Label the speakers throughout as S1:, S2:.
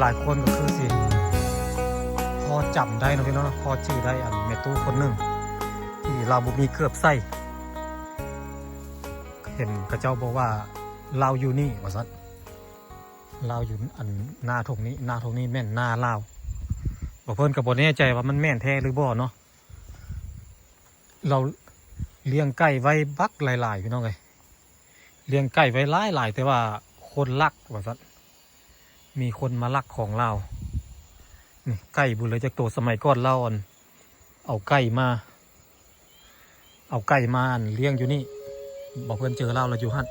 S1: ายๆคนก็คือสิพอจำได้นะพี่น้องพอชื่อได้อันแม่ตู้คนหนึ่งที่เราบุมีเกือบใส่เห็นพระเจ้าบอกว่าเราอยู่นี่ว่าซัดเราอยู่อันหน้าทงนี้หน้าทงนี้แม่นหน้าเราบอกเพิ่นกับบแน่ใจว่ามันแม่นแท้หรือบ่เนาะเราเลี้ยงไก่ไว้บักหลายๆพี่น้องเลยเลี้ยงไก่ไว้หลายๆแต่ว่าคนลักว่าซัดมีคนมาลักของเรานี่ไก่บุญเลยจากตัวสมัยก่อนเราเอาไก่มาเลี้ยงอยู่นี่บอกเพื่อนเจอเราอยู่ฮั่น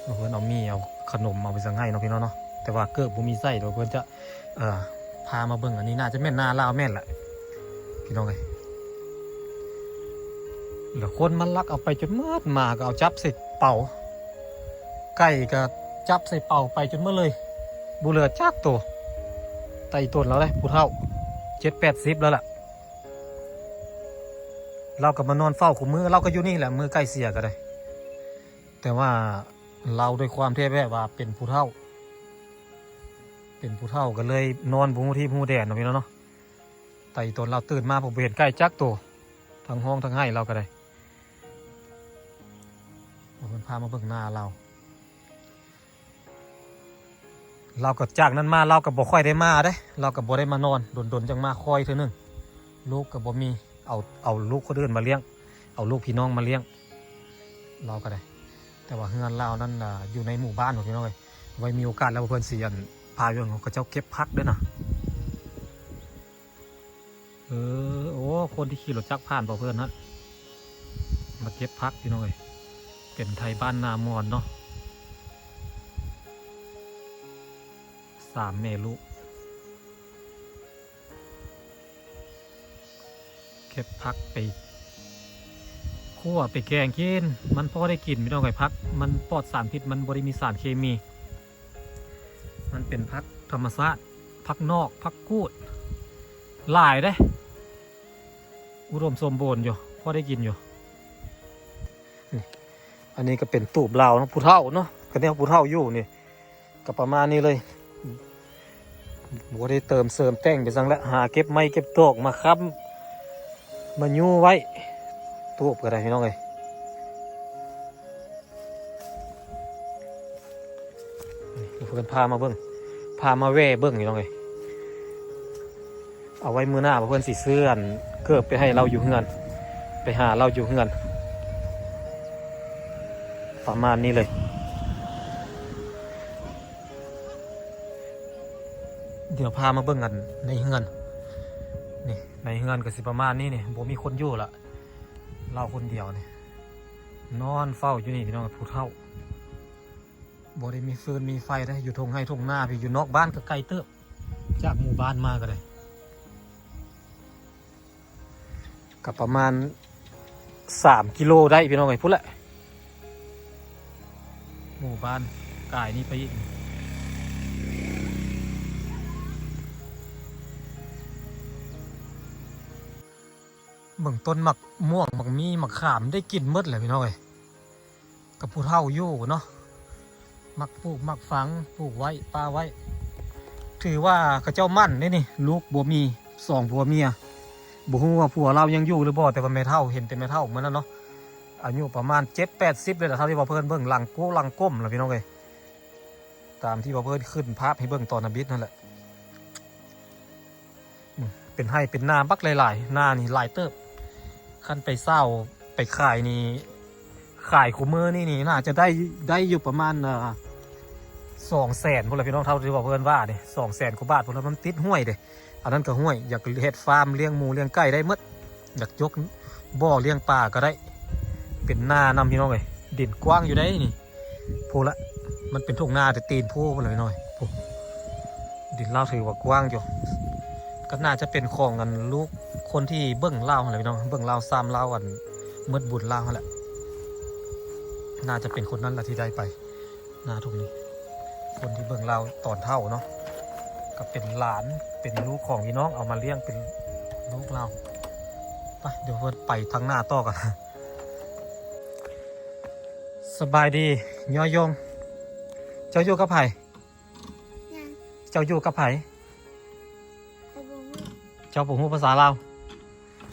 S1: บอกเพื่อนเอามีเอาขนมเอาไปสั่งให้เนาะพี่น้องเนาะแต่ว่าเกิดบุมีไส้เดี๋ยวเพื่อนจะพามาเบิ่งอันนี้น่าจะแม่นหน้าเราแม่นแหละพี่น้องเลยแล้วคนมันลักเอาไปจนเมื่อมาก็เอาจับใส่เป่าไก่ก็จับใส่เป่าไปจนเมื่อเลยบุเหลือจักตัวไต่ต้นแล้วเลยผู้เฒ่า70-80แล้วล่ะเราก็มานอนเฝ้าขุมมือเราก็อยู่นี่แหละมือใกล้เสียก็ได้แต่ว่าเราโดยความที่แบบว่าเป็นผู้เฒ่าก็เลยนอนบูที่บูแดดเนาะพี่น้องเนาะไต่ต้นเราตื่นมาผมเห็นใกล้จักตัวทั้งห้องทั้งให้เราก็ได้มันพามาเบิ่งหน้าเราก็จากนั้นมาเราก็บ่ค่อยได้มาเด้เราก็บ่ได้มานอนดนจังมาคอยเท่านึงลูกก็บ่มีเอาลูกคนอื่นมาเลี้ยงเอาลูกพี่น้องมาเลี้ยงเราก็ได้แต่ว่าเฮือนเรานั่นอยู่ในหมู่บ้านของพี่น้องเลยไว้มีโอกาสแล้วเพื่อนเสียนพาเรื่องของเขาเจ้าเก็บพักด้วยนะโอ้คนที่ขี่รถจักรผ่านเปล่าเพื่อนฮะมาเก็บพักพี่น้องเลยเป็นไทยบ้านนามอนเนาะ3 แม่ลูกเก็บพักไปคั่วไปแกงกินมันพอได้กินไม่ต้องไก่พักมันปลอดสารพิษมันบริมีสารเคมีมันเป็นพักธรรมชาติพักนอกพักกูดหลายได้อุดมสมบูรณ์อยู่พอได้กินอยู่อันนี้ก็เป็นตูบเราเนาะผู้เฒ่าเนาะก็เนี่ยผู้เฒ่าอยู่นี่ก็ประมาณนี้เลยบัวได้เติมเสริมแต่งไปสั่งแล้วหาเก็บไม้เก็บตอกมาค้ำมายู่ไว้ตูบก็ได้พี่น้องเลยเพื่อนพามาเบิ้งพามาแว่เบิ้งพี่น้องเลยเอาไว้มือหน้าเพื่อนสีเสื้อเกือบไปให้เราอยู่เฮือนไปหาเราอยู่เฮือนประมาณนี้เลยเดี๋ยวพามาเบิ่งกันในเฮือนนี่ในเฮือนก็สิประมาณนี้นี่บ่มีคนอยู่ละเราคนเดียวนี่นอนเฝ้าอยู่นี่พี่น้องผู้เฒ่าบ่ได้มีฟืนมีไฟได้อยู่ทงให้ทงหน้าพี่อยู่นอกบ้านก็ไกลเติบจากหมู่บ้านมาก็ได้กับประมาณ3 กิโลได้พี่น้องไอ้พุ่นแหละหมู่บ้านกายนี่ไปอีกเบิ่งต้นหมักม่วงหมักมีหมักขามได้กินหมดเลยพี่น้องเอ้ยกับผู้เฒ่าอยู่เนาะมักปลูกมักฝังปลูกไว้ปลาไว้ถือว่าเขาเจ้ามั่นนี่ลูกบัวมี2 ผัวเมียบ่ฮู้ว่าผัวเรายังอยู่หรือบ่แต่ว่าแม่เฒ่าเห็นแต่แม่เฒ่าเหมือนนั้นเนาะอายุประมาณ70-80เลยแหละเท่าที่ว่าเพิ่นเบิ่งหลังกู้หลังก้มล่ะพี่น้องเอ้ยตามที่ว่าเพิ่นขึ้นภาพให้เบิ่งตอนอบิดนั่นแหละเป็นให้เป็นนาบักหลายๆหน้านี่หลายเติบขั้นไปเศร้าไปขายนี่ขายคูเมอร์นี่น่าจะได้อยู่ประมาณ200,000พวกเราพี่น้องเท่าที่ว่าเพื่อนว่าเนี่ย200,000 กว่าบาทพวกเรามันติดห้วยเด้อันนั้นก็ห้วยอยากเฮ็ดฟาร์มเลี้ยงหมูเลี้ยงไก่ได้หมดอยากยกบ่อเลี้ยงปลาก็ได้เป็นหน้านำพี่น้องเลยดินกว้างอยู่ได้นี่พูละมันเป็นทุ่งนาแต่ตีนพูพวกเราพี่น้องดินเล่าถือว่ากว้างอยู่ก็น่าจะเป็นของกันลูกคนที่เบิ่งเล่าอะไรพี่น้องเบิ่งเล่าซ้ำเล่าอันเมื่อบุญเล่าแหละน่าจะเป็นคนนั้นแหละที่ได้ไปหน้าทุ่งนี้คนที่เบิ่งเล่าตอนเท่าเนาะก็เป็นหลานเป็นลูกของพี่น้องเอามาเลี้ยงเป็นลูกเราไปเดี๋ยวเพื่อนไปทางหน้าต่อกันสบายดีย่อยงเจ้าอยู่กับไผ่ เจ้าอยู่กับไผ
S2: ไปบุ้ง
S1: เจ้าบ่ฮู้ภาษาลาว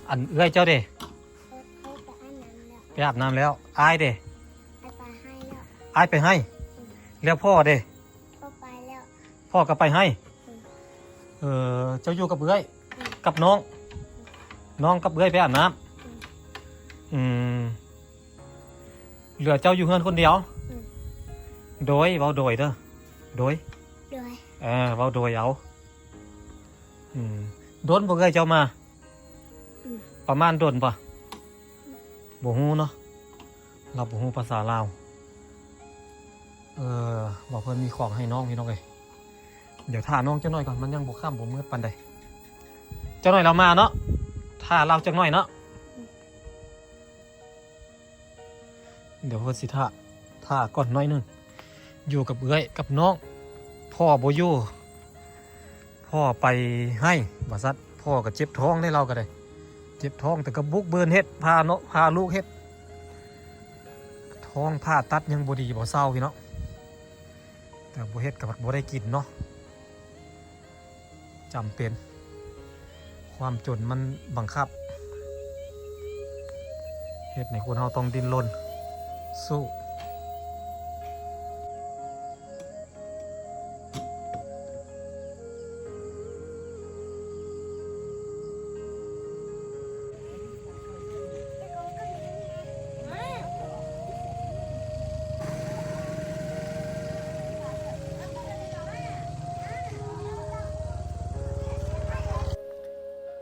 S1: อันเอื้อยเจ้าเด้
S2: ไปอาบน้ำแล้ว
S1: ไปอาบน้ำแล้วอายเด้
S2: ไปปลาให้แล้ว
S1: อายไปให้ แล้วพ่อเด้
S2: ก็ไปแล้ว
S1: พ่อก็ไปให้
S2: อืม
S1: เจ้าอยู่กับเอื้อย
S2: อืม
S1: กับน้อง น้องกับเอื้อยไปอาบน้ำเหลือเจ้าอยู่เฮือนคนเดียว
S2: อืม
S1: โดยเว้าโดยเด้อโดย
S2: ด้วย
S1: เว้าโดยเอาโดนบ่เอื้อยเจ้ามา
S2: อืม
S1: ประมาณโดนปะบ่ฮู้เนาะเราบ่ฮู้ภาษาลาวบอกเพิ่นมีของให้น้องพี่น้องเอ้ยเดี๋ยวท่าน้องจักหน่อยก่อนมันยังบ่ค่ำบ่มืดปานใดจักหน่อยเรามาเนาะท่าเราจักหน่อยเนาะเดี๋ยวเพิ่นสิท่าก่อนหน่อยหนึงอยู่กับเอื้อยกับน้องพ่อบ่อยู่พ่อไปให้ว่าซัดพ่อก็เจ็บท้องได้เราก็ได้เจ็บท้องแต่ก็บุกเบินเฮ็ดพาเนาะพาลูกเฮ็ดท้องผ่าตัดยังบ่ดีบ่เศร้าพี่เนาะแต่บ่เฮ็ดกับบ่ได้กินเนาะจำเป็นความจนมันบังคับเฮ็ดในคนเฮาต้องดิ้นรนสู้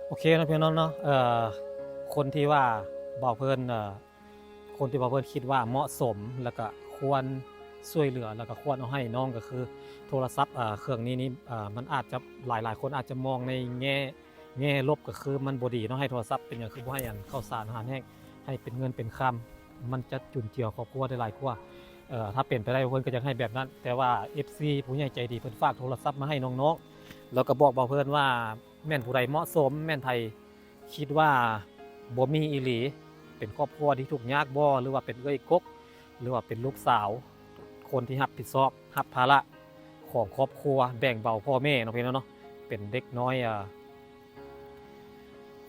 S1: โอเคนะพี่น้องเนาะคนที่ว่าบอกเพิ่นคนที่บอกเพิ่นคิดว่าเหมาะสมแล้วก็ควรช่วยเหลือแล้วก็ควรเอาให้น้องก็คือโทรศัพท์เครื่องนี้มันอาจจะหลายคนอาจจะมองในแง่ลบก็คือมันบ่ดีเนาะให้โทรศัพท์เป็นอย่างคือบ่ให้อันข้าวสารอาหารแห้งให้เป็นเงินเป็นคำมันจะจุนเจือครอบครัวได้หลายกว่าถ้าเป็นไปได้เพิ่นก็จะให้แบบนั้น แต่ว่า FC ผู้ใหญ่ใจดีเพิ่นฝากโทรศัพท์มาให้น้องๆแล้วก็บอกเพิ่นว่าแม่นผู้ใดเหมาะสมแม่นไทยคิดว่าบ่มีอีหลีเป็นครอบครัวที่ทุกข์ยากบ่หรือว่าเป็นเอ้ยกกหรือว่าเป็นลูกสาวคนที่รับผิดชอบรับภาระของครอบครัวแบ่งเบาพ่อแม่เนาะพี่น้องเนาะเป็นเด็กน้อย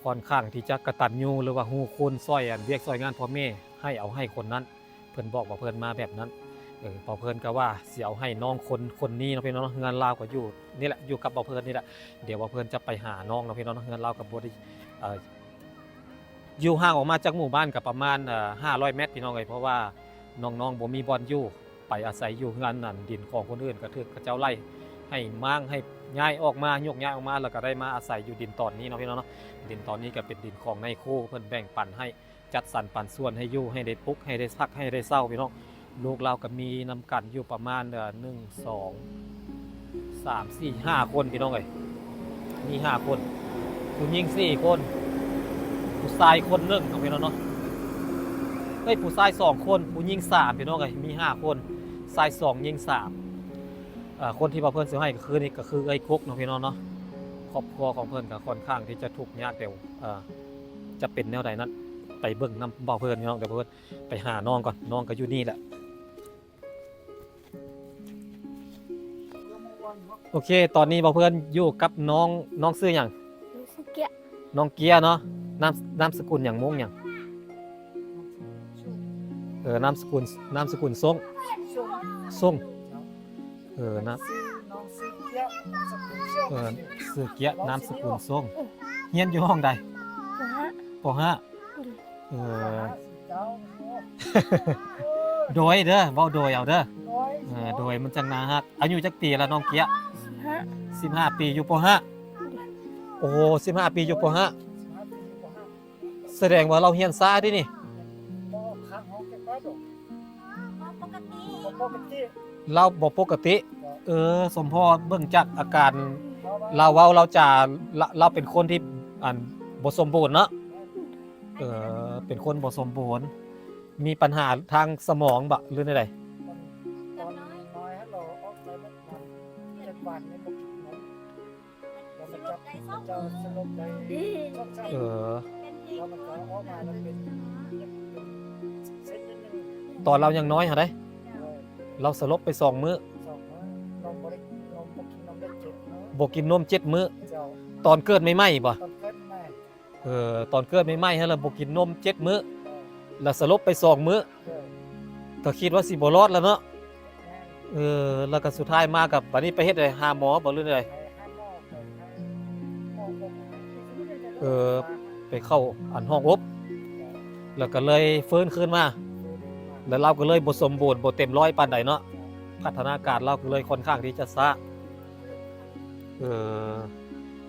S1: ค่อนข้างที่จะกตัญญูหรือว่าฮู้คุณซอยเรียกซอยงานพ่อแม่ให้เอาให้คนนั้นเพิ่นบอกว่าเพิ่นมาแบบนั้นเบาเพิ่นก็ว่าสิเอาให้น้องคนนี้เนาะพี่น้องเนาะงานลาวก็อยู่นี่แหละอยู่กับเบาเพิ่นนี่แหละเดี๋ยวเบาเพิ่นจะไปหาน้องเนาะพี่น้องเนาะงานลาวกับบ่ได้อยู่ห่างออกมาจากหมู่บ้านกับประมาณ500 เมตรพี่น้องเอ้ยเพราะว่าน้องๆบ่มีบ่อนอยู่ไปอาศัยอยู่งานนั่นดินของคนอื่นก็ถูกเขาเจ้าไล่ให้มั่งให้ย้ายออกมายกย้ายออกมาแล้วก็ได้มาอาศัยอยู่ดินตอนนี้เนาะพี่น้องเนาะดินตอนนี้ก็เป็นดินของในคู่เพิ่นแบ่งปันให้จัดสรรปันส่วนให้อยู่ให้ได้ปลุกให้ได้พักให้ได้เศร้าพี่น้องลูกเราก็มีนำกันอยู่ประมาณ1 2 3 4 5 คนพี่น้องเอ้ยมี5 คนผู้หญิง4 คนผู้ชายคนหนึ่งพี่น้องเนาะผู้ชาย2 คนผู้หญิง3พี่น้องเอ้ยมี5 คนชาย2หญิง3คนที่บ่เพิ่นสิให้ก็คือนี่ก็คือเอ้ยกุ๊กเนาะพี่น้องเนาะครอบครัวของเพิ่นก็ค่อนข้างที่จะทุกข์ยากแต่จะเป็นแนวใดนั้นไปเบิ่งนำบ่เพิ่นพี่น้องเดี๋ยวเพิ่นไปหาน้องก่อนน้องก็อยู่นี่แหละโอเคตอนนี้บ่เพิ่นอยู่กับน้องชื่อหยัง
S2: รู้สึกเกลียด
S1: น้องเกียร์เนาะนามสกุลหยังมงหยังนามสกุลทรงทรงนะชื่อเกียร์นามสกุลทรงเฮียนอยู่ห้องใดป .5 โดยเด้อเว้าโดยเอาเด้อโดยมันจังนาฮักอายุจักปีแล้วน้องเกียร์15 ปีอยู่ป .5 โอ้โห15 ปีอยู่ป .5 แสดงว่าเราเฮียนซ่าดินี่เราบ่ปกติสมพรเบิ่งจากอาการเราเว้าเราจะเราเป็นคนที่บ่สมบูรณ์เนาะเป็นคนบ่สมบูรณ์มีปัญหาทางสมองบ่หรือใดตอนเรายังน้อยหาได้เราสลบไป2 มื้อ บ่กินนม7มื้อ
S3: เจ้า
S1: ตอนเกิดใหม่ๆบ่
S3: ตอนเกิดใหม่
S1: ตอนเกิดใหม่ๆฮะแล้วบ่กินนม7มื้อแล้วสลบไป2มื้อ
S3: เออ
S1: ก็คิดว่าสิบ่รอดแล้วเนาะ
S3: แม่น
S1: แล้วก็สุดท้ายมากับบัดนี้ไปเฮ็ดให้หาหมอบ่หรือได
S3: ไปหาหมอไปหาหมอ
S1: ไปเข้าอันห้องอบแล้วก็เลยฟื้นขึ้นมาแล้วเราก็เลยบ่สมบูรณ์บ่เต็มร้อยปานใดเนาะพัฒนาการเราก็เลยค่อนข้างที่จะช้า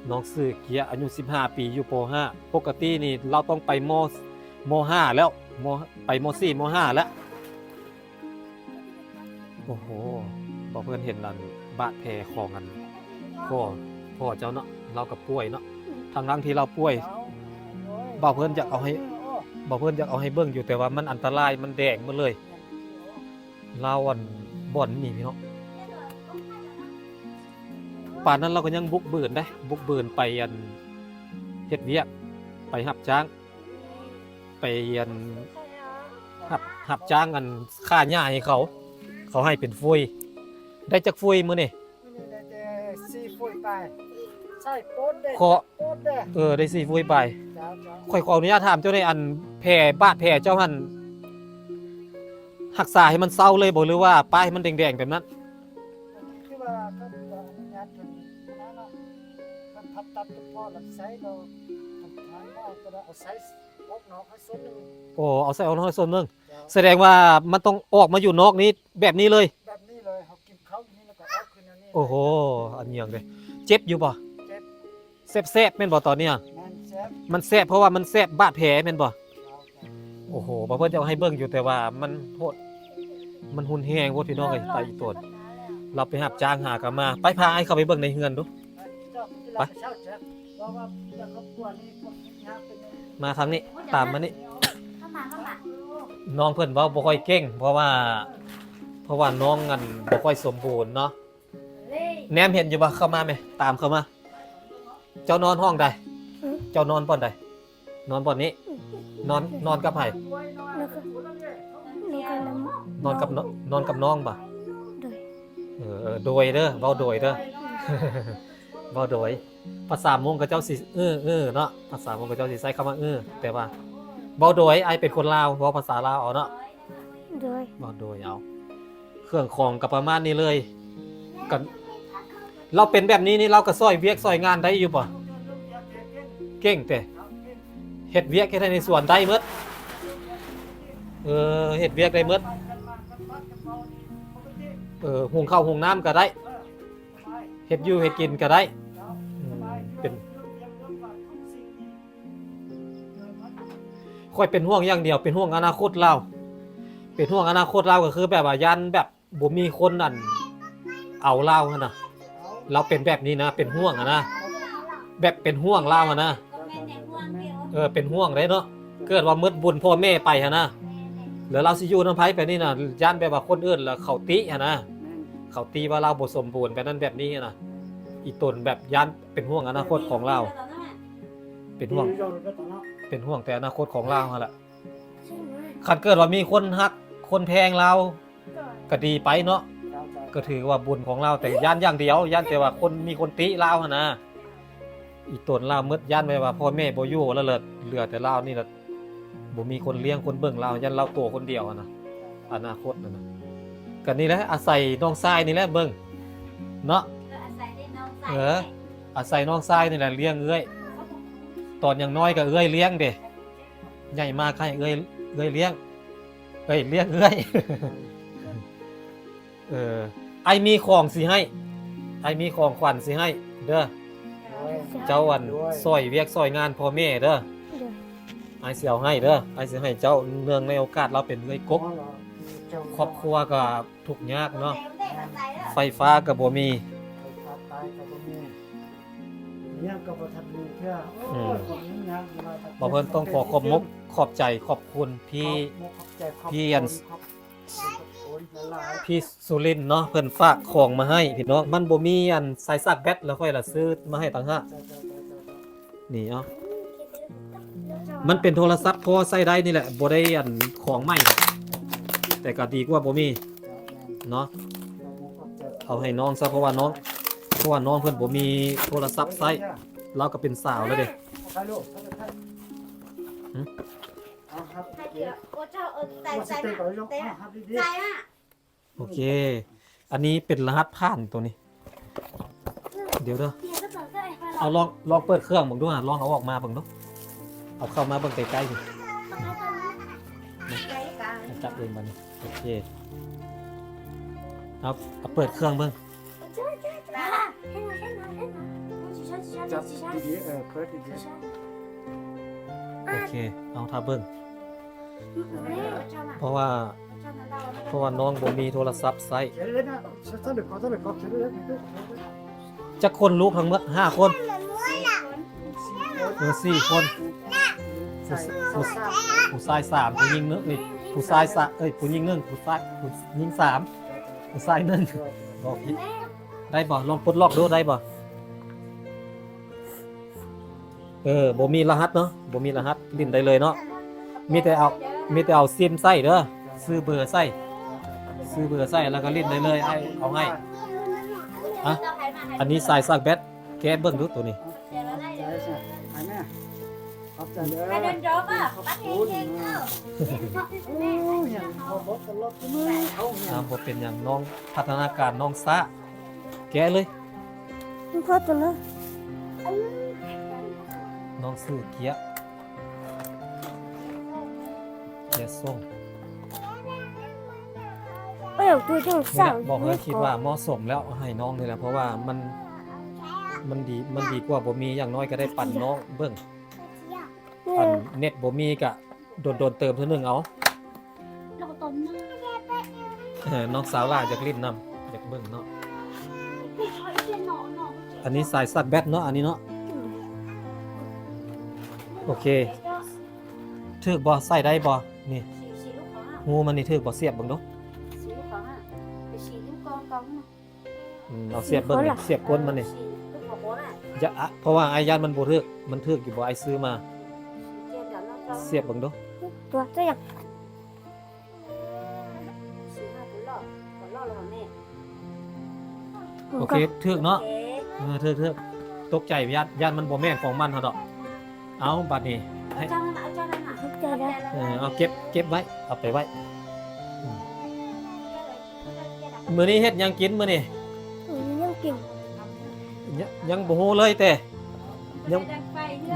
S1: น้องซื้อเกียร์อายุ15 ปีอยู่ป .5 ปกตินี่เราต้องไปม .5 แล้วไปม .4 ม .5 แล้วโอ้โหบ่เพิ่นเห็นนั่นบาดแผลของอันพ่อเจ้าเนาะเราก็ป่วยเนาะทั้งที่เราป่วยบ่เพิ่นอยากเอาให้เบิ่งอยู่แต่ว่ามันอันตรายมันแดงหมดเลยเราอันบ่อนนี่พี่น้องป่านนั้นเราก็ยังบุกเบินไปอันเฮ็ดเวียกไปรับจ้างไปอันรับจ้างอันค่าหญ้าให้เขาให้เป็นฟุยได้จักฟุยมื้อนี่
S3: นี่ได้แต่ซีฟุยไปใช่โป๊ดเด้
S1: ขอ
S3: โป๊ดเด้
S1: ได้4ฟุยไป
S3: เจ้าเจ้า
S1: ข่อยขออนุญาตถามเจ้าในอันแผลบาดแผลเจ้าหั่นรักษาให้มันเศร้าเลยบ่หรือว่าป้ายให้มันแดงๆแบบนั้น
S3: คือว่าก็อนุญาตเพิ่นนะเนาะเพิ่นพับตัดตัวพ่อแล้วใช้เราทำงานเอาตัวเอาใช้ออกนอกให้ส่วนหนึง
S1: โอ้เอาใส่เอาน้อยส่วนหนึง
S3: เจ้า
S1: แสดงว่ามันต้องออกมาอยู่นอกนี้แบบนี้เลย
S3: แบบนี้เลยเขากินข้าวอย่างนี้แล้วก็เอาขึ้นอันนี้
S1: โอ้โหอันเนียงเลยเจ็บอยู่บ่
S3: เจ็บ
S1: แซ่บๆแม่นบ่ตอนเนี้ย
S3: แม่นแซ่บ
S1: มันแซ่บเพราะว่ามันแซ่บบาดแผลแม่นบ่
S3: เจ้าเจ้า
S1: โอ้โหบ่เพิ่นจะเอาให้เบิ่งอยู่แต่ว่ามันโหดมันหุนแฮงโพดพี่น้องเอ้ยตายอีตนเราไปรับจ้างหากันมาไปพาไอ้เข้าไปเบิ่งในเฮือนดู
S3: เจ้าที่เราเช่าเจ็บเพราะว่าเจ้าครอบครัวนี่คนยากเป็นอย่างนี้
S1: มาทางนี้ตามมานี่
S2: เข้ามา
S1: น้องเพิ่นเว้าบ่ค่อยเก่งเพราะว่าน้องอันบ่ค่อยสมบูรณ์เนาะ
S2: เล่ย
S1: แนมเห็นอยู่บ่เข้ามาไหมตามเข้ามา เจ้านอนห้องใดเจ้านอนบ่อนใดนอนบ่อนนี้นอนกับไผ
S2: แล้วก็น้ำ
S1: นอนกับน้องบ่
S2: โดย
S1: โดยเด้อเว้าโดยเด้อ เว้าโดยภาษามงกับเจ้าสิเนาะภาษามงกับเจ้าสิใช้คำว่าแต่ว่าเว้าโดยไอเป็นคนลาวเว้าภาษาลาวเอาเนาะ
S2: โดย
S1: เว้าโดยเอาเครื่องของกับประมาณนี้เลยกันเราเป็นแบบนี้นี่เราก็ซอยเวียกซอยงานได้อยู่บ่เก่งแต่เฮ็ดเวียกแค่ในสวนได้หมดเฮ็ดเวียกได้หมดหุงข้าวหุงน้ำก็ได้เฮ็ดอยู่เฮ็ดกินก็ได้เป็นค่อยเป็นห่วงอย่างเดียวเป็นห่วงอนาคตเราเป็นห่วงอนาคตเราก็คือแบบว่ายันแบบบ่มีคนนั่นเอาเราหั่นน่ะเราเป็นแบบนี้นะเป็นห่วงนะแบบเป็นห่วงเรานะเป็นห่วงได้เนาะเกิดว่ามืดบุญพ่อแม่ไปหั่นนะแล้วเราสิอยู่นำไผไปนี่น่ะยันแบบว่าคนอื่นแล้วเขาติหั่นนะเขาตีว่าเราบ่สมบูรณ์แบบนั้นแบบนี้น่ะอีตนแบบยันเป็นห่วงอนาคตของเราเป็นห่วงแต่อนาคตของเราหั่นแหละคันเกิดว่ามีคนฮักคนแพงเราก็ดีไปเนาะก็ถือว่าบุญของเราแต่ย่านอย่างเดียวย่านแต่ว่าคนมีคนติเราหั่นนะอีตนเรามืดย่านไปว่าพ่อแม่บ่อยู่แล้วเหลือแต่เรานี่ล่ะบ่มีคนเลี้ยงคนเบิ่งเราย่านเราโตคนเดียวหั่นนะอนาคตนั่นน่ะก็นี่แหละอาศัยน้องชายนี่แหละเบิ่งเนาะอาศัยน้องชายนี่แหละเลี้ยงเอ้ยตอนยังน้อยก็เอ้ยเลี้ยงเด้ใหญ่มากให้เอ้ยเลี้ยงเลี้ยงเอ้ย ไอมีของสิให้ไอมีของขวัญสิให้เด้อเจ้าอันซอยเวียกซอยงานพ่อแม่เด้อ
S2: โดย
S1: ไอสิเอาให้เด้อไอสิให้เจ้าเนื่องในโอกาสเราเป็นเอ้ยกกครอบครัวก็ทุกข์ยากเนาะไฟฟ้าก็บ่มี
S3: ตายกับบ่มีเนี่ยก็บ่ทันมีเพื่อโอ้ยคนนี้ยากอยู่แล้ว
S1: บ่เพิ่นต้องขอขอบมุกขอบใจขอบคุณพี่อันพี่สุรินทร์เนาะเพิ่นฝากของมาให้พี่น้องมันบ่มีอันสายสากแบตแล้วค่อยละซื้อมาให้ต่างหากนี่เนาะมันเป็นโทรศัพท์พอใช้ได้นี่แหละบ่ได้อันของใหม่แต่ก็ดีกว่าบ่มีเนาะเอาให้น้องซะเพราะว่าน้อง เพราะว่าน้องเพิ่นบ่มีโทรศัพท์ใช้เราก็เป็นสาวแล้วเด้
S3: ใช่ลูกเอาครับ
S2: 我照带
S3: มาสเตย์ก่อนลูกครับดี
S2: 带啊，
S1: โอเค อันนี้เป็นรหัสผ่านตัวนี้ เดี๋ยวเด้อ
S2: 别的宝带回来。
S1: เอาลองเปิดเครื่องเบิ่งดูลองเอาออกมาเบิ่งดูเอาเข้ามาเบิ่งใกล้ๆสิจับเองบัดนี้โอเคเอาเปิดเครื่องเบิ่ง
S2: 来，黑马黑马黑马，几下几下
S3: จับ
S2: 几下。
S3: ดีเพิร์ดดี
S1: โอเค เอาถ้าเบิ่งเพราะว่าน้องบ่มีโทรศัพท์ใช้
S3: เขียนเลยนะฉันเด็กก็เขียนเลยนะ
S1: จักคนลูกทั้งหมด5 คน4 คนผู้ชาย3ผู้หญิง1นี่ผู้ชายผู้หญิง1ผู้หญิง3ผู้ชาย1บอกผิดได้บ่ลองปลดล็อกดูได้บ่บ่มีรหัสเนาะบ่มีรหัสลิ้นได้เลยเนาะมีแต่เอาซิมใส่เด้อซื้อเบอร์ใส่แล้วก็ลิ้นได้เลยเอาให้อะอันนี้สายซากแบตแกเบิ่งดูตัวนี้
S3: ใช่ใช่หายแม่ขอบใจเด้อ
S2: Hai đơn rốt á, bắt
S3: Ủa,
S2: hen hen
S3: mà.
S2: không?
S3: โอ้ยยังพอรถตลอดเลยเอาเนี่ย
S1: บ่เป็นหยังน้องพัฒนาการน้องซะแกเลย
S2: พ่อตัวนั้น
S1: น้องซื้อเกียร์ส่ง
S2: ไม่เอาตัวจัง
S1: นี่
S2: สา
S1: แห
S2: ว
S1: ละบอกเลยคิดว่าเหมาะสมแล้วให้น้องนี่แหละเพราะว่ามันดีกว่าบ่มีอย่างน้อยก็ได้ปั่นน้องเบิ่งปั่นเน็ตบ่มีก็โดนเติมเท่านึงเอา
S2: เราต้มน้
S1: น้องสาวล่าอยากลิ้นนำอยากเบิ่งเนาะ
S2: ำ
S1: อันนี้สายซักแบตเนาะอันนี้เนาะโอเคถึกบ่ใส่ได้บ่นี่งูมันนี่ถึกบ่เสียบเบิ่งเนาะเอาเสียบเบิ่งนี่เสียบก้นมันนี่อย่าอะเพราะว่าไอ้ยานมันบ่ถึกมันถึกอยู่บ่ไอ้ซื้อมาเสียบเบิ่งเนาะ
S2: ตัวตัวอย่าง
S1: โอเคถึกเนาะถึกตกใจยานมันบ่แม่นของมันเฮาดอกเอาบัดนี้ให้
S2: เข้าใจแล้ว
S1: เอาเก็บไว้เอาไปไว้มื้อนี้เฮ็ดหยังกินมื้อนี้
S2: ยังกิน
S1: ยังบ่ฮู้เลยแต่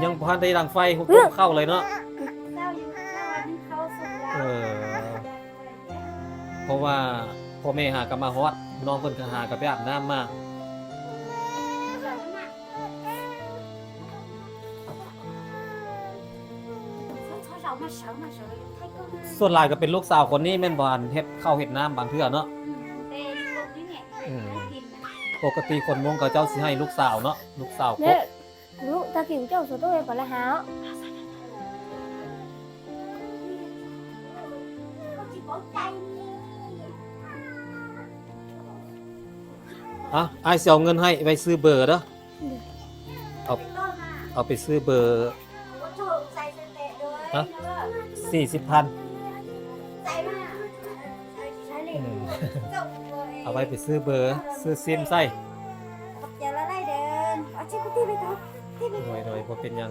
S1: ยังบ่ทันได้ดังไฟหุบเข้าเลยเนาะเพราะว่าพ่อแม่หาก็มาฮอดน้องเพิ่นก็หาก็ไปอาบน้ำมาส่วนหลายก็เป็นลูกสาวคนนี้แม่นบ่อันเฮ็ดข้าวเฮ็ดน้ำบางเทื่อเนาะปกติคนมงก็เจ้าสิให้ลูกสาวเนาะลูกสาวก
S2: เนี่ยลูกตากินเจ้าสุดตัวเองก่อนละหา
S1: อ้ายสิเอาเงินให้ไปซื้อเบอร์เด้อเอาไปซื้อเบอร์40,000เอาไว้ไปซื้อเบอร์ซื้อซิมใส่โดยบ่เป็นหยัง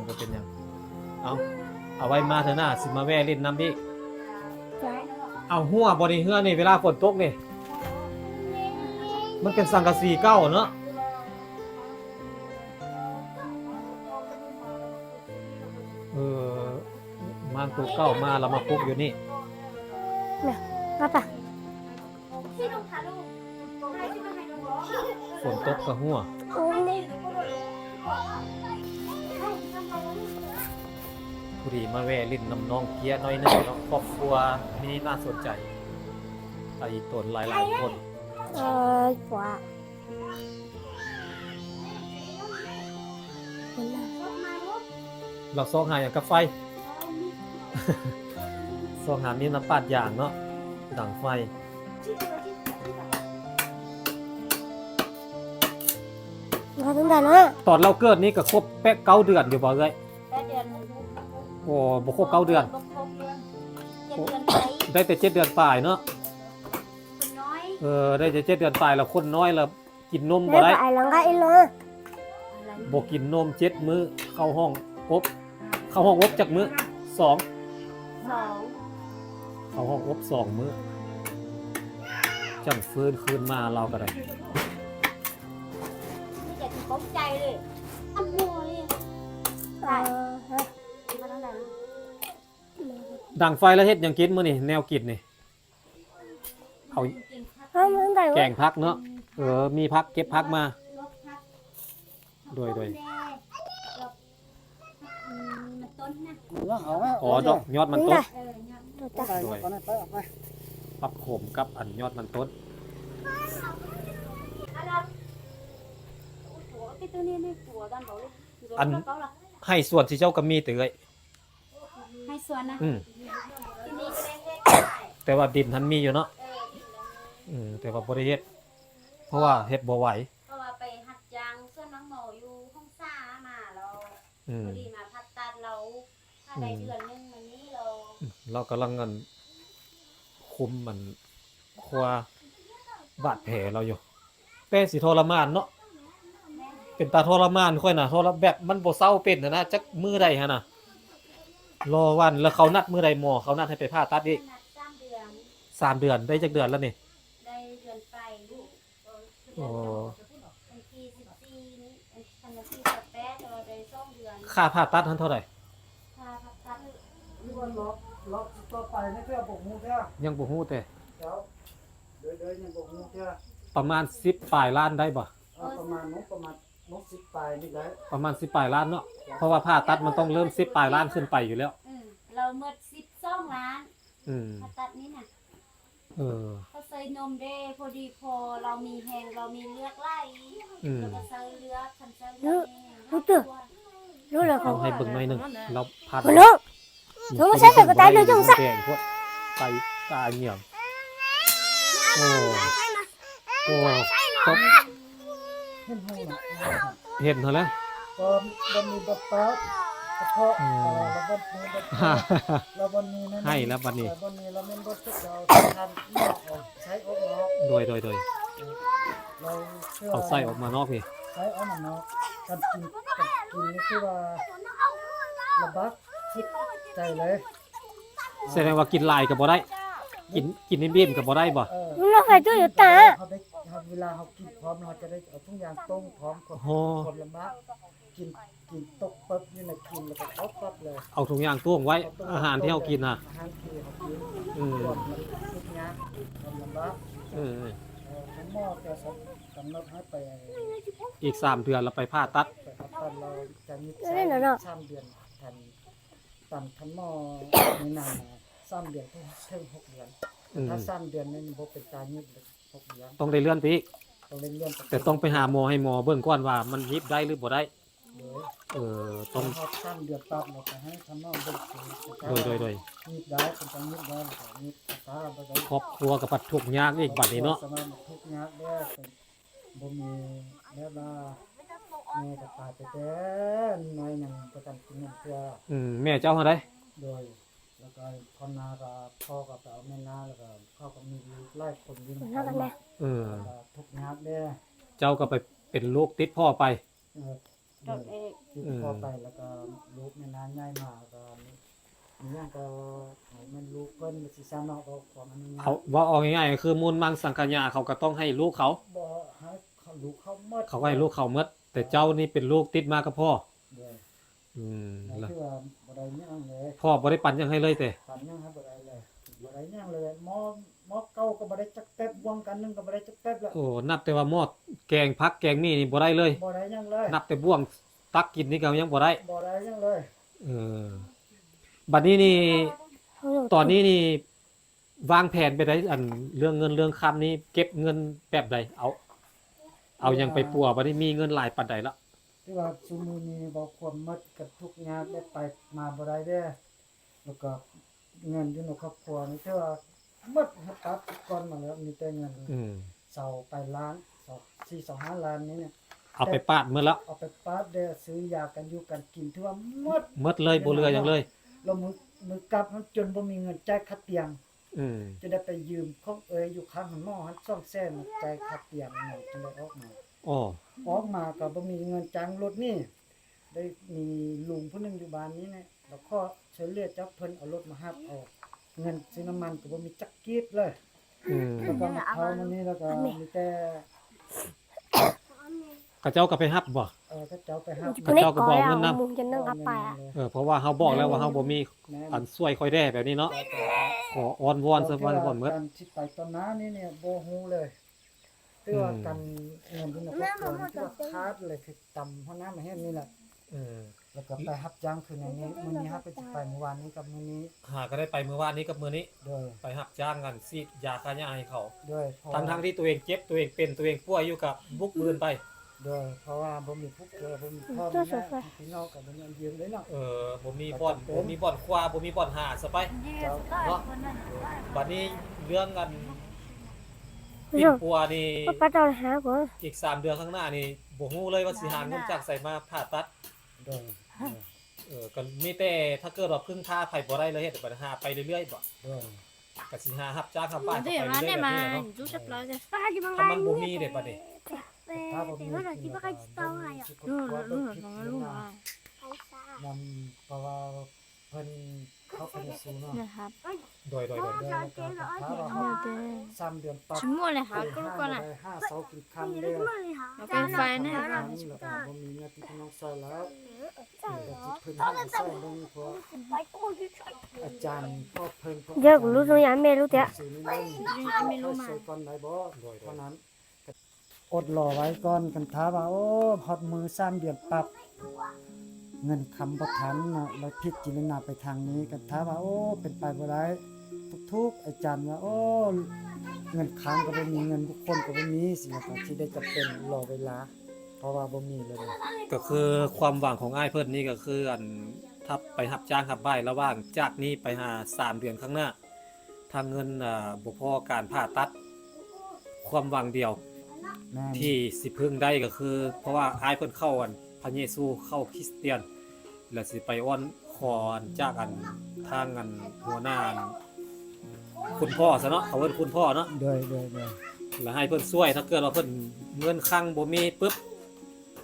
S1: เอาไว้มาเถอะหน้าสิมาแวะเล่นน้ำอีกเอาหัวบ่นี่เฮือนี่เวลาฝนตกนี่มันเป็นสังกะสีเก่าเนาะมันตัวเก่ามาเรามาปลูกอยู่นี่
S2: มาป่ะ
S1: ฝนตกก็หัว
S2: โอ้ย
S1: ผู้ดีมาแวะลิ้นน้ำน้องเกียน้อยหนึงเนาะครอบครัวนี้น่าสนใจไปตนหลายๆคน
S2: กว่า
S1: เราซองหาอย่างกับไฟ ซองหามีน้ำปาดอย่างเนาะดังไฟ
S2: มาถึงได้นะ
S1: ตอนเราเกิดนี่ก็ครบแป๊ก9 เดือนอยู่บ่เอ้ยโอ้บ่ครบ9 เดือน ได้แต่7 เดือนปลายเนาะได้แต่7 เดือนปลายแล้วคนน้อยแล้ว กินนม
S2: Lấy
S1: บ่ได้
S2: phải là ngay luôn.
S1: บ่กินนม7มื้อเข้าห้องอบเข้าห้องอบจักมื้อ2
S2: Sổ.
S1: เข้าห้องอบ2มื้อจังฟื้นคืนมาเราก็ได้
S2: Bây giờ thì bóng chay đi. Ăn mua đi. Này. Đi vào đó nào.
S1: ดังไฟแล้วเฮ็ดหยังกินมื้อนี่แนวกินนี่เอา
S2: Không, không phải
S1: แกงผักเนาะมีผักเก็บผักมาโดย
S2: Mình tốt nè.
S1: อ๋อดอกยอดมัน
S2: Đúng
S1: ต้น
S2: rồi. Tốt
S3: ไป
S2: ta.
S3: เอาไปเอาไป
S1: ผักโขมกับอันยอดมันต้น
S2: Cái tôi nên đi của đoàn bảo đi. Rồi
S1: Ăn.
S2: nó có là
S1: ให้ส่วนที่เจ้าก็มีแต่เอ้ย
S2: hai xuân à.
S1: อืม
S2: Thì đi cái đây hết.
S1: แต่ว่าดินทันมีอยู่เนาะแต่ว่าบ่ได้เฮ็ดเพราะว่าเฮ็ดบ่ไหว
S2: เพราะว่าไปหัดยางส่วนน้องหมออยู่ห้องซ่ามาเรา
S1: อืม
S2: พอดีมาพัดตัดเราถ้าได้เดือนนึงวันนี้เรา
S1: เรากำลังกันคุมมันครัวบาดแผลเราอยู่แป้สิทรมานเนาะเป็นตาทรมานค่อยน่ะทรแบบมันบ่เศร้าเป็นนะจักมื้อใดหั่นน่ะรอวันแล้วเขานัดมื้อใดหมอเขานัดให้ไปผ่าตัดอีก
S2: นัด3 เดือน
S1: 3 เดือนได้จักเดือนแล้วนี่
S2: ได้เดือนไปลูก
S1: โอ้
S2: วันที่14นี้วันที่18เราได้2 เดือน
S1: ค่าผ่าตัดนั้นเท่าไหร่
S2: ถ้าพัดตัด
S3: ที่ว่าล็อกต่อไปนี่เพื่อบอกมูเพื่อ
S1: ยังบ่ฮู้แต่
S3: เดี๋ยวเดี๋ยวยังบอกมูเพื่อ
S1: ประมาณ10ปลายล้านได้บ่
S3: ประมาณนก10ปลายนี่ได้
S1: ประมาณ10ปลายล้านเนาะเพราะว่าผ่าตัดมันต้องเริ่ม10ปลายล้านขึ้นไปอยู่แล้ว
S2: เราเมื่อ12 ล้าน
S1: อืม
S2: พัดตัดนี้น่ะ
S1: เออ
S2: เขาใส่นมเด้พอดีพอเรามีแหงเรามีเลือดไหล
S1: อืม
S2: แล้วก็ใส่เลือดคันใส่เลือด
S4: รู้ตัว รู้แล้ว
S1: เอา
S4: เขา
S1: ให้เบิ่งหน่อยหนึงเราผ่า
S4: คนลูก Chúng nó sẽ phải có tay đưa cho ông xã.
S1: แกงพวกไตตาเหนียวโอ้โอ้ก็
S3: เห็นห้องน่ะ
S1: เห็นเท่าแล้ว
S3: ก็บ่มีบัตรป๊ากระเพาะแล้วบ่มีบัตรแล้วบ่มีนั่น
S1: ให้แล้วบัดนี้
S3: แล้วบ่มีแล้วมันบ่ทุกเราทานใช้อกเนาะ
S1: โดย
S3: เราชื่
S1: เอาไส้ออกมานอกพี่
S3: ใช้เอามันเนาะการกินนี่คือว่าระบาดคิดใจเลย
S1: แสดงว่ากินหลายก็บ่ได้ กินนิ่มๆก็บ่ได้บ่
S4: Chúng nó phải tôi được ta.
S3: เขาได้เวลาเขากินพร้อมเราจะได้เอาทุกอย่างต้มพร้อมคน
S1: โอ้
S3: คนละมะกินตกปั๊บนี่นะกินแล้วก็เอาปั๊บเลย
S1: เอาทุกอย่างต้วงไว้ อาหารที่เฮากินน่ะ
S3: อาหารที่เขากิน
S1: อืม
S3: รวมมันทุกอย่างคนละมะ
S1: เออ
S3: ทั้งหม้อจะกำหนดให้ไป
S1: อีก3 เดือนเราไปผ่าตัด
S3: ครับตอนเราจะมี
S4: เล่นเหรอเนาะ
S3: 3 เดือนทันทันหม้อในนาน3 เดือนถึง6 เดือน
S1: อืม
S3: ถ้า3 เดือนนี่บ่เป็นการยิบเลย6 เดือน
S1: ต้องได้เลื่อนไปอีก
S3: ต้องเล่นเรื่อง
S1: แต่ต้องไปหาหมอให้หมอเบิ่งก่อนว่ามันยิบได้หรือบ่ได้
S3: เลย
S1: ต้
S3: ต้
S1: อ
S3: อง งเขา3 เดือนปั๊บเราจะให้ทันหม้อเบิ่ง
S1: โดย
S3: ยิบได้เป็นการยิบได้แล้วก็ยิบตาบ่ได้
S1: ครอบครัวกับปัดทุกข์ยากอีกบัดนี้เนาะ
S3: สมัยทุกข์ยากแด้บ่มีแล้วว่าแม่ก็ตายไปแต่น้อยหนึงประกันกินเงินเพื่อ
S1: แม่เจ้าเฮาได้
S3: โดยแล้วก็พ่อนาก็พ่อก็ไปเอาแม่นาแล้วก็พ่อก็มีลูกหลายคนอยู่
S4: Nóกันแม่
S3: ทุกข์ยากแด้
S1: เจ้าก็ไปเป็นลูกติดพ่อไป
S2: โดดเอก
S3: ติดพ่อไปแล้วก็ลูกแม่นาใหญ่มาก็มีหยังก็ให้มันลูกเพิ่นสิสานอกเอาของอันนี้
S1: เอาว่าเอาง่ายๆคือมูลมังสังกัญญาเขาก็ต้องให้ลูกเขา
S3: บ่ให้เขาลูกเขาหมด
S1: เขาก็ให้ลูกเขาหมดแต่เจ้านี่เป็นลูกติดมากับพ่อ
S3: เด้อ
S1: แล้ว
S3: คือว่าบ่ได้หยังเลย
S1: พ่อบ่ได้ปันหยังให้เลยแต่
S3: ปันหยังให้บ่ได้เลยบ่ได้หยังเลยหมอเก่าก็บ่ได้จักแป๊บวงกันนึงก็บ่ได้จักแป๊บแล้ว
S1: โอ้นับแต่ว่าหมอดแกงพักแกงนี่นี่บ่ได้เลย
S3: บ่ได้หยังเลย
S1: นับแต่บ่วงตักกินนี่ก็ยังบ่ได้
S3: บ่ได้หยังเลย
S1: เออบัดนี้นี่
S4: Không được.
S1: ตอนนี้นี่วางแผนไปได้อันเรื่องเงินเรื่องคำนี่เก็บเงินแบบใดเอายังไปปัวบัดนี้มีเงินหลายปานใดละ
S3: ที่ว่าซุมื้อนี้บ่ควรหมดกับทุกข์ยากได้ไปมาบ่ได้เด้อแล้วก็เงินอยู่ในครอบครัวนี่ที่ว่าหมดให้ตัดก่อนมาแล้วมีแต่เงิน
S1: อืม
S3: เสาไปล้าน4-5 ล้านนี้เนี่ย
S1: เอาไปปาดเมื่อแล้ว
S3: เอาไปปาดเด้อซื้อยากันอยู่กันกินที่ว่าหมด
S1: หมดเลยบ่เหลือหยังเลย
S3: แล้วมือกลับมันจนบ่มีเงินจ่ายค่าเตียง
S1: อืม
S3: จะได้ไปยืมของอยู่ข้างหม้อหันซ่อมแซมจ่ายค่าเตียงหน่อยจึงได้ออกมา
S1: อ๋อ
S3: ออกมาก็บ่มีเงินจ้างรถนี่ได้มีลุงผู้หนึงอยู่บ้านนี้เนี่ยแล้วก็เชิญเรียกจับเพิ่นเอารถมารับเอาเงินซื้อน้ำมันก็บ่มีจักกีดเลย
S1: อืม
S3: แล้วก็มาเท่ามันนี่แล้วก็มีแต่
S1: กระเจ้าก็ไปรับบ่
S3: ก็เจ้าไปรับ
S4: Chúng nó có là mùng chân nâng áp bài à.
S1: เพราะว่าเฮาบอกแล้วว่าเฮาบ่มี
S3: แม่
S1: อันช่วยค่อยแด้แบบนี้เนาะขออ้อนวอนซะว่าบ่หมด
S3: การที่ไปตอนนั้นนี่เนี่ยบ่ฮู้เลยคือว่ากันเงินที่นครปฐมที่ว่าคาดเลยคือตำหัวหน้ามาเฮ็ดนี่แหละ
S1: อืม
S3: แล้วก็ไปรับจ้างคือในนี้มื้อนี้ครับไปสิไปเมื่อวานนี้กับมื้อนี้
S1: หาก็ได้ไปมื้อวานนี้กับมื้อนี้
S3: โดย
S1: ไปรับจ้างกันซีดยาฆ่าหญ้าให้เขา
S3: โดยเพราะ
S1: ทั้งที่ตัวเองเจ็บตัวเองเป็นตัวเองป่วยอยู่กับบุกบืนไป
S3: โดยเพราะว่าบ่มีผู้เกอบ่มีพ่อแม่พี่น้องก็บ่มียืมเลยเนาะ
S1: บ่มีบ่อนบ่มีบ่อนคว้าบ่มีบ่อนหาซะไปเนาะบัดนี้เรื่องกันปิด
S4: Rồi,
S1: ปัวนี่
S4: bắt đầu há của
S1: อีก3 เดือนข้างหน้านี่บ่ฮู้เลยว่าสิหาเงินจากไสมาผ่าตัด
S3: โดย
S1: ก็มีแต่ถ้าเกิดว่าพึ่งพาไผบ่ได้เลยเฮ็ดบัดหาไปเรื่อยๆบ่
S3: โดย
S1: ก็สิหารับจ้างทำบ้านเข้า
S2: Thế
S1: ไป
S2: mà
S1: เรื่อย
S2: này
S1: ๆแบบนี้
S2: mà
S1: เนาะ
S2: chú sắp nói rồi.
S1: ถ้ามันบ่มีเด้บัดนี้
S3: ถ้าบ่มี
S2: Thế là chỉ bắt cái tao hay à? Đúng rồi, đúng rồi.
S3: นำเพราะว่าเพิ่นเขาเป็นสูเนาะ
S2: Này hả?
S1: โดย
S3: โดยแล้วก็ถ้าว่า
S2: Ờ, thế.
S3: 3 เดือนปั๊บ
S2: Chúng mua này hả? Có con này.
S3: 5 เสากินคำเด้อ
S2: Nó cái phai này
S3: แล้ว
S2: hả?
S3: ก็บ่มีญาติพี่น้องซอยแล้วก็สิเพิ่นให้ซอยลงเพราะอาจารย์พ่อเพิ่น
S4: giờ của lúc rồi ăn mẹ lúc thế.
S3: สื่อนี่ไม่รู้มาก่อนได้บ่เท่านั้นอดรอไว้ก่อนกันท้าว่าโอ้ฮอดมือ3 เดือนปั๊บเงินคำบ่ทันเนาะแล้วพิจารณาไปทางนี้กันท้าว่าโอ้เป็นไปบ่ได้ทุกๆอาจารย์ว่าโอ้เงินค้างก็บ่มีเงินบุคคลก็บ่มีสิแล้วก็สิได้จำเป็นรอเวลาเพราะว่าบ่มีเลย
S1: ก็คือความหวังของอ้ายเพิ่นนี่ก็คืออันถ้าไปรับจ้างรับบ้ายระหว่างจากนี้ไปหา3 เดือนข้างหน้าทางเงินบ่พอการผ่าตัด ความหวังเดียว
S3: แม่น
S1: ที่สิพึ่งได้ก็คือ เพราะว่าอ้ายเพิ่นเข้าอันพระเยซูเข้าคริสเตียน แล้วสิไปอ้อนขออันจากอันทางอันหัวหน้าอันคุณพ่อซะเนาะเขาเอิ้นคุณพ่อเนาะ
S3: โดย
S1: แล้วให้เพิ่นช่วยถ้าเกิดว่าเพิ่นเงินคลังบ่มีปึ๊บ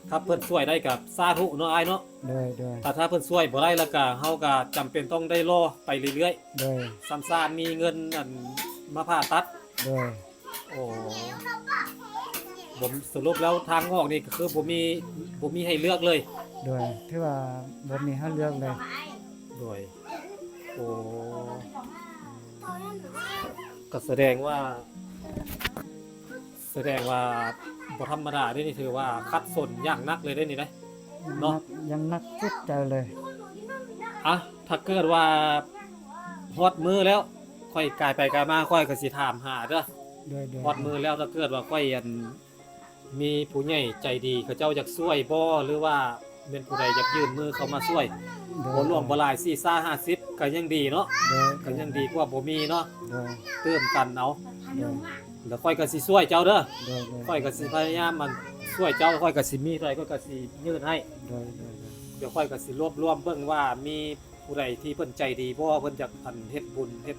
S1: ถ้าเพิ่นช่วยได้กับสาธุเนาะอ้ายเนาะ
S3: โดย
S1: ถ้าเพิ่นช่วยบ่ได้แล้วก็เฮาก็จำเป็นต้องได้รอไปเรื่อย
S3: โดย
S1: ๆซ้ำซานมีเงินอันมาผ่าตัด
S3: โดย
S1: โอ้ผมสรุปแล้วทางออกนี่ก็คือบ่มีให้เลือกเลย
S3: โดยถือว่าบ่มีให้เลือกเลย
S1: โดยโอ้ก็แสดงว่าบ่ธรรมดาเด้นี่ถือว่าคัดสนอย่างหนักเลยเด้นี่นะ เนาะ
S3: ยังนักจิตใจเลย
S1: อ่ะถ้าเกิดว่าฮอดมือแล้วค่อยกายไปกายมาค่อยก็สิถามหาเด้อ
S3: โดย
S1: ฮอดมือแล้วถ้าเกิดว่าค่อยอันมีผู้ใหญ่ใจดีเขาเจ้าอยากช่วยบ่หรือว่าเป็นผู้ใดอยากยื่นมือเข้ามาช่วยบ่รวมบ่หลาย4-50ก็ยังดีเนาะ
S3: โดย
S1: ก็ยังดีกว่าบ่มีเนาะ
S3: โดย
S1: เติมกันเอา
S3: โดย
S1: แล้วค่อยก็สิช่วยเจ้าเด้อ
S3: โดย
S1: ค่อยก็สิพยายามมันช่วยเจ้าค่อยก็สิมีเท่าใดก็สิยื่นให้
S3: โดย
S1: เดี๋ยวค่อยก็สิรวบรวมเบิ่งว่ามีผู้ใดที่เพิ่นใจดีบ่เพิ่นอยากอันเฮ็ดบุญเฮ็ด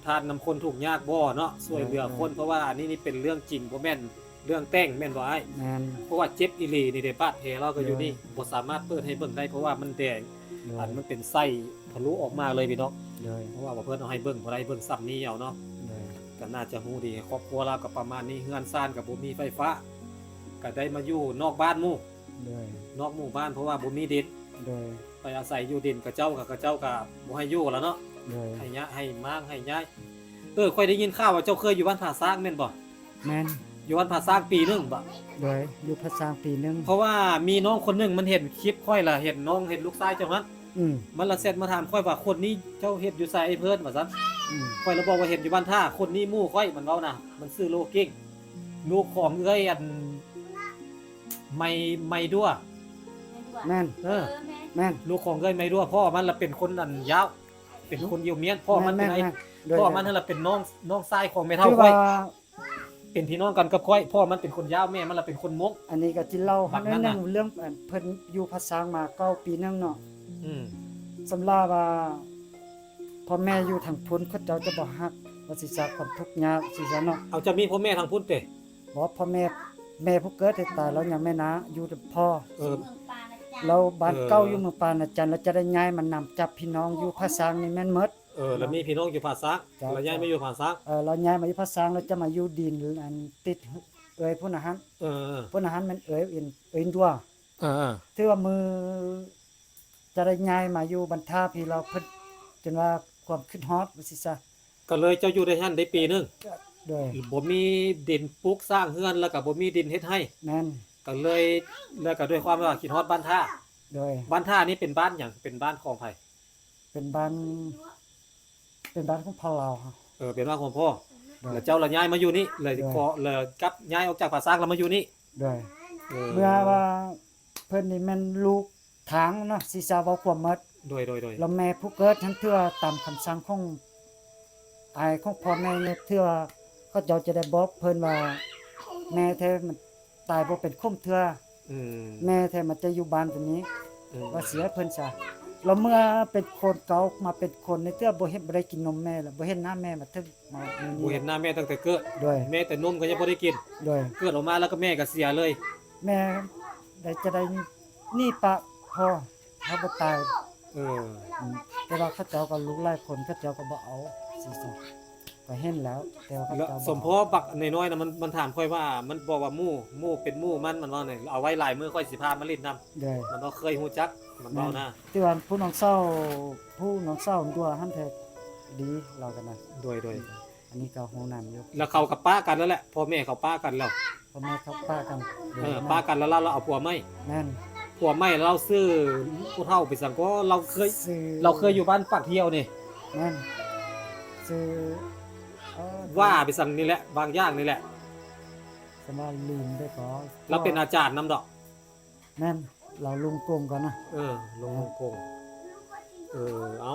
S1: ทานนำคนทุกข์ยากบ่เนาะช่วยเหลือคนเพราะว่าอันนี้นี่เป็นเรื่องจริงบ่แม่นเรื่องแต่งแม่นบ่อ้าย
S3: แม่น
S1: เพราะว่าเจ็บอีหลีนี่เด้บาดแผลเราก็อยู่นี่บ่สามารถเปิดให้เบิ่งได้เพราะว่ามันแดง
S3: โด
S1: อั
S3: ย
S1: นมันเป็นไส้ทะลุออกมาเลยพี่น้อง
S3: โดย
S1: เพราะว่าบ่เพิ่นเอาให้เบิ่งบ่ได้เบิ่งซ้ำนี้เอาเนาะ
S3: โดย
S1: ก็น่าจะฮู้ดีครอบครัวเราก็ประมาณนี้เฮือนซ่านก็บ่มีไฟฟ้าก็ได้มาอยู่นอกบ้านหมู่
S3: โดย
S1: นอกหมู่บ้านเพราะว่าบ่มีดิน
S3: โดย
S1: ไปอาศัยอยู่ดินกับเจ้าก็บ่ให้อยู่แล้วเนาะ
S3: โดย
S1: ให้ยะให้มางให้ย้ายค่อยได้ยินข่าวว่าเจ้าเคยอยู่บ้านผาซากแม่นบ่
S3: แม่น
S1: อยู่บ้านผาซากปีหนึงบ่
S3: โดยอยู่ภาษาปีหนึง
S1: เพราะว่ามีน้องคนหนึงมันเห็นคลิปค่อยล่ะเห็นน้องเห็นลูกชายเจ้านั้น มันละเสร็จมาถามค่อยว่าคนนี้เจ้าเฮ็ดอยู่ไสเพิ่นว่าซั่นค่อยละบอกว่าเห็นอยู่บ้านท่าคนนี้หมู่ค่อยมันเว้านะมันชื่อโลกิ้งลูกของเอ้ยอันไม่ดัว
S3: แม่น แม่น
S1: ลูกของเอ้ยไม่ดัวพ่อมันละเป็นคนอันยาวเป็นคนเยียวเมียนพ่อมันเป็นไอ้
S3: โดย
S1: พ่อมันนั่นละเป็นน้องชายของแม่เฒ่า
S3: คือ
S1: ค่อ
S3: ว่าย
S1: เป็นพี่น้องกันกับค่อยพ่อมันเป็นคนยาวแม่มันละเป็นคนมก
S3: อันนี้ก็สิเล่า
S1: บั
S3: ให้
S1: กนั้น
S3: นึ
S1: น่ะ
S3: งเรื่องเพิ่นอยู่ภาษามา9 ปีนึงเนาะ
S1: อืม
S3: สำหรับว่าพ่อแม่อยู่ทางพุ้นเขาเจ้าจะบ่ฮักว่าสิจากความทุกข์ยากสิซะเนาะ
S1: เอาจะมีพ่อแม่ทางพุ่นเตะ
S3: บ่พ่อแม่ แม่ผู้เกิดให้ตายแล้วยังแม่นะอยู่แต่พ่อ
S1: เออ
S2: เมืองปานะจ๊ะ
S3: เราบ้านเก่าอยู่เมืองปานอาจารย์เราจะได้ย้ายมานำจับพี่น้องอยู่ภาษางนี่แม่นหมด
S1: แล้วมีพี่น้องอยู่ผาซัก
S3: จ้ะ
S1: แล้วย้ายมาอยู่ผาซัก
S3: เราย้ายมาอยู่ภาษางเราจะมาอยู่ดินอันติดเอ้ยพุ่นอาหาร
S1: เออ
S3: พุ่นอาหารมันเอ้ยเอ็นดัว
S1: เออ
S3: ถือว่ามือจะได้ย้ายมาอยู่บรรทาพี่เราเพิ่นจนว่าความคิดฮอดว่าสิซะ
S1: ก็เลยเจ้าอยู่ได้หั่นได้ปีหนึง
S3: โดย
S1: บ่มีดินปลูกสร้างเฮือนแล้วก็บ่มีดินเฮ็ดให้
S3: นั่น
S1: ก็เลยแล้วก็ด้วยความว่าคิดฮอดบ้านท่า
S3: โดย
S1: บ้านท่านี่เป็นบ้านหยังเป็นบ้านของไผ
S3: เป็นบ้านของพ่อเราครับ
S1: เป็นบ้านของพ่อ
S3: โดย
S1: แล้วเจ้าละย้ายมาอยู่นี่เลย
S3: ได้
S1: ขอเลยกลับย้ายออกจากผาซักแล้วมาอยู่นี่
S3: โดยเมื่อว่าเพิ่นนี่แม่นลูกทางเนาะสิซาเว้าความหมด
S1: โดย
S3: แล้วแม่ผู้เกิดทั้งเทื่อตามคำสั่งของอายของพ่อแม่เนี่ยเทื่อเขาเจ้าจะได้บอกเพิ่นว่าแม่แท้มันตายบ่เป็นคุ้มเทื่อ
S1: อืม
S3: แม่แท้มันจะอยู่บ้านตัวนี้
S1: อืม
S3: ว่าเสียเพิ่นซะแล้วเมื่อเป็นคนเก่ามาเป็นคนในเทื่อบ่เฮ็ดบ่ได้กินนมแม่แล้วบ่เห็นหน้าแม่มาถึงมา
S1: บ่เห็นหน้าแม่ตั้งแต่เกิด
S3: ด้วย
S1: แม่แต่นมก็ยังบ่ได้กิน
S3: ด้วย
S1: เกิดออกมาแล้วก็แม่ก็เสียเลย
S3: แม่ได้จะได้นี่ปะพ่อเขาบ่ตาย
S1: เออ
S3: แต่ว่าเขาเจ้าก็ลูกหลายคนเขาเจ้าก็บ่เอาสิซะก็เห็นแล้วแต่ว่าเขา
S1: แล้ว
S3: เจ้าบ่
S1: สมพอบักน้อยๆน่ะมันถามค่อยว่ามันบอกว่าหมู่เป็นหมู่มันว่าเนี่ยเอาไว้หลายมื้อค่อยสิพามาเล่นนํ
S3: เด้อ
S1: มันบ่เคยฮู้จักมันเว้านะ
S3: ที่ว่าผู้น้องเศร้าตัวหันแท้ดีเรากันนะ
S1: โดย
S3: อันนี้ก็ฮู้นำอยู่
S1: แล้วเขากับป้ากันแล้วแหละพ่อแม่เขาป้ากันแล้ว
S3: พ่อแม่เขาป้ากัน
S1: ป้ากันแล้วเราเอาผัวไม่
S3: แม่น
S1: ผัวไม่แล้วเราซื้อผู้เฒ่าไปสั่งก็เราเคย
S3: ซื้อ
S1: เราเคยอยู่บ้านปากเที่ยวนี่
S3: แม่นซื้ออ
S1: ว่าไปสั่งนี่แหละบางอย่างนี่แหละ
S3: สมาลืมได้ก็
S1: เราเป็นอาจารย์นำดอก
S3: แม่นเราลุงโกงก่อนนะ
S1: ลงกงเอา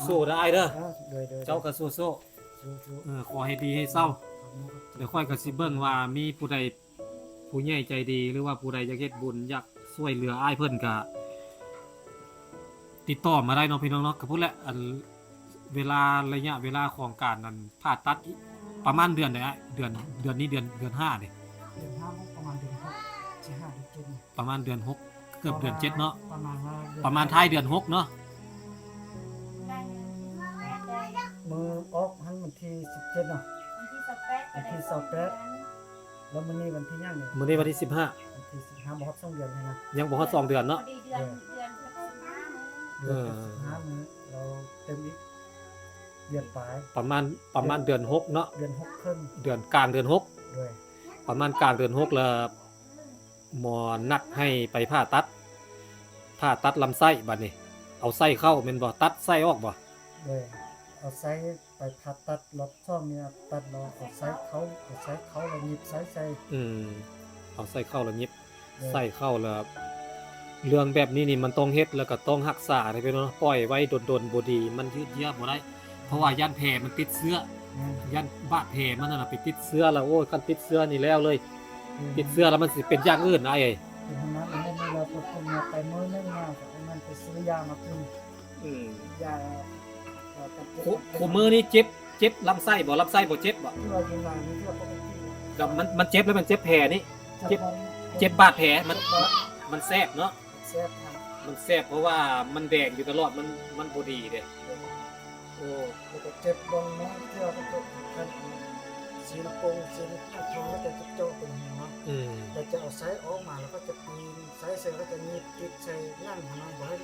S1: สู้ๆได้เด้อ
S3: โดย
S1: เจ้าก็สู้
S3: สู้
S1: ๆขอให้ดีให้เศร้าเดี๋ยวค่อยก็สิเบิ่งว่ามีผู้ใดผู้ใหญ่ใจดี หรือว่าผู้ใดอยากเฮ็ดบุญอยากช่วยเหลืออ้ายเพิ่นก็ติดต่อมาได้เนาะพี่น้องเนาะก็พูดแหละอันเวลาระยะเวลาของการนั้นผ่าตัดประมาณเดือนไหนอะเดือนนี้เดือน5นี่
S3: เดือนห้าประมาณเดือนหกสิห้าเดือนเจ็ดนี่
S1: ประมาณเดือน6เกือบเดือน7เนาะ
S3: ประมาณว่าเดือน
S1: ประมาณท้ายเดือน6เนาะ
S3: มือออกหันวันที่17เนาะ วันที่28 แล้วมื้อนี้วันที่ยังนี่
S1: มื้อนี้วันที่15
S3: วันที่15บ่ฮอด2เดือนเลยนะ
S1: ยังบ่ฮอด2เดือนเนาะ
S2: เดือน
S3: เดือน
S1: เออ
S3: 15มื้อเราเต็มอีกเดือนปลาย
S1: ประมาณเดือน6เนาะ
S3: เดือน6ครึ่ง
S1: เดือนกลางเดือน6
S3: ด้วย
S1: ประมาณกลางเดือน6แล้วหมอนัดให้ไปผ่าตัดลำไส้บัดนี้เอาไส้เข้าแม่นบ่ตัดไส้ออกบ่
S3: ด้วยเอาไซส์ไปผ่าตัดรอบช่องเนี่ยตัดเราเอาไซส์เขาแล้วหยิบไซส์ใส่
S1: เอาไส้เข้าแล้วยิบ
S3: ด้วย
S1: ไส้เข้าแล้วเรื่องแบบนี้นี่มันต้องเฮ็ดแล้วก็ต้องรักษาให้เป็นเนาะปล่อยไว้ดนๆบ่ดีมันยืดเยื้อบ่ได้เพราะว่าย่านแผลมันติดเชื้อ
S3: แม่น
S1: ย่านบาดแผลมันนั่นน่ะไปติดเชื้อแล้วโอ้ยคันติดเชื้อนี่แล้วเลย ติดเชื้อแล้วมันสิเป็นอย่างอื่นนะไอ้
S3: คือมันนั้นอันนี้เราพบกันมาไปมื้อนึงมาก็เอามันไปซื้อยามากินยา
S1: คู่มือนี่เจ็บลำไส้บ่ลำไส้บ่เจ็บบ่
S3: ที่เรากินมานี่ที่เราปกติ
S1: กับมันเจ็บแล้วมันเจ็บแผลนี่ เจ็บบาดแผลมันแสบเนาะ
S3: แซ่บทาง
S1: มันแสบเพราะว่ามันแดงอยู่ตลอดมันบ่ดีเด้โอ้
S3: แล้วก็เจ็บบนมือที่เราก็ตกคันสีลโปงสีผ้าทองแล้วก็จะโจาะเป็นหัว เราจะเอาไซส์ออกมาแล้วก็จะปีนไซส์เสร็จแล้วก็จะมีติดใส่นั่งของมันบ่ให้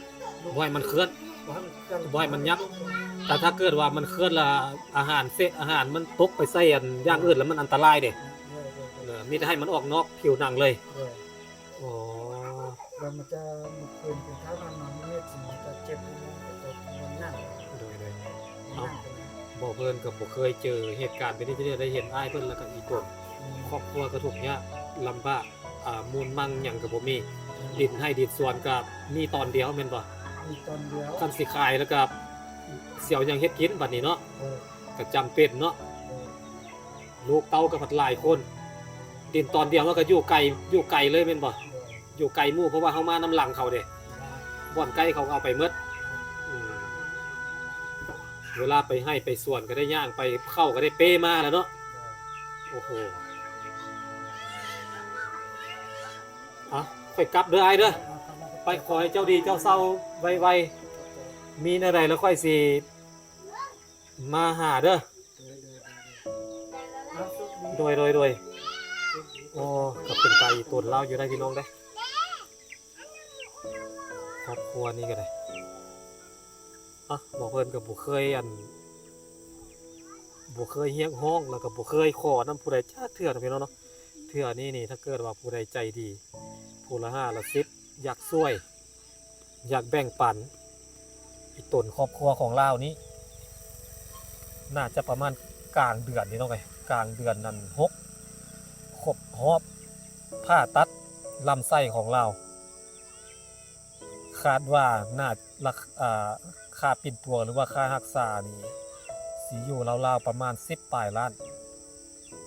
S3: ลูก
S1: บ่ให้มันเคลื่อน
S3: บ่ให้มันเคลื่อน
S1: บ่ให้มันยับ แต่ถ้าเกิดว่ามันเคลื่อนและอาหารเศษอาหารมันตกไปใส่อันอย่างอื่นแล้วมันอันตรายเด้มีแต่ให้มันออกนอกผิวหนังเลยอ๋อ
S3: แล้วมันจะมันคืนเป็นท้ามันมันไม่ถึงมันจะเจ็บมันจะมันนั่ง
S1: โดย
S3: นั่งไป
S1: บ่เพิ่นก็บ่เคยเจอเหตุการณ์แบบนี้ที่ได้เห็นอ้ายเพิ่นแล้วก็อีตนครอบครัวก็ทุกข์ยากลำบากมูลมั่งหยังก็บ่มีดินให้ดินสวนก็มีตอนเดียวแม่นบ่
S3: มีตอนเดียว
S1: คันสิขายแล้วก็เสี่ยวหยังเฮ็ดกินบัดนี้เนาะ
S3: เออ
S1: ก็จำเป็นเนาะ
S3: เออ
S1: ลูกเต้าก็พัดหลายคน ดินตอนเดียวมันก็อยู่ไกลเลยแม่นบ่อยู่ไกลหมู่เพราะว่าเฮามานํหลังเขาเด้บ่อนไกลเขาเอาไปหมดเวลาไปให้ไปสวนก็ได้ย่างไปเข้าก็ได้เป้มาแล้วเนาะโอ้โห อ่ะค่อยกลับเด้อไอ้เด้อไปขอให้เจ้าดีเจ้าเศร้าไวๆมีอะไรแล้วค่อยสิมาหาเด้อโดยโอ้ก็เป็นไตตุนเล่าอยู่ได้พี่น้องได้ครอบครัวนี้ก็ได้อ่ะบอกเพิ่นกับบุเคยบุเคยเฮี้ยงห้องแล้วก็บุเคยขอน้ำผู้ใดจ้าเถื่อนพี่น้องเนาะเถื่อนี่ถ้าเกิดว่าผู้ใดใจดีผู้ละ5ละ10อยากช่วย อยากแบ่งปันอีตนครอบครัวของเรานี้น่าจะประมาณกลางเดือนนี่ต้องไปกลางเดือนนั้นครบรอบผ่าตัดลำไส้ของเราคาดว่าน่าค่าปิ่นปัวหรือว่าค่ารักษานี่สีอยู่ราวๆประมาณ10 ปลายล้าน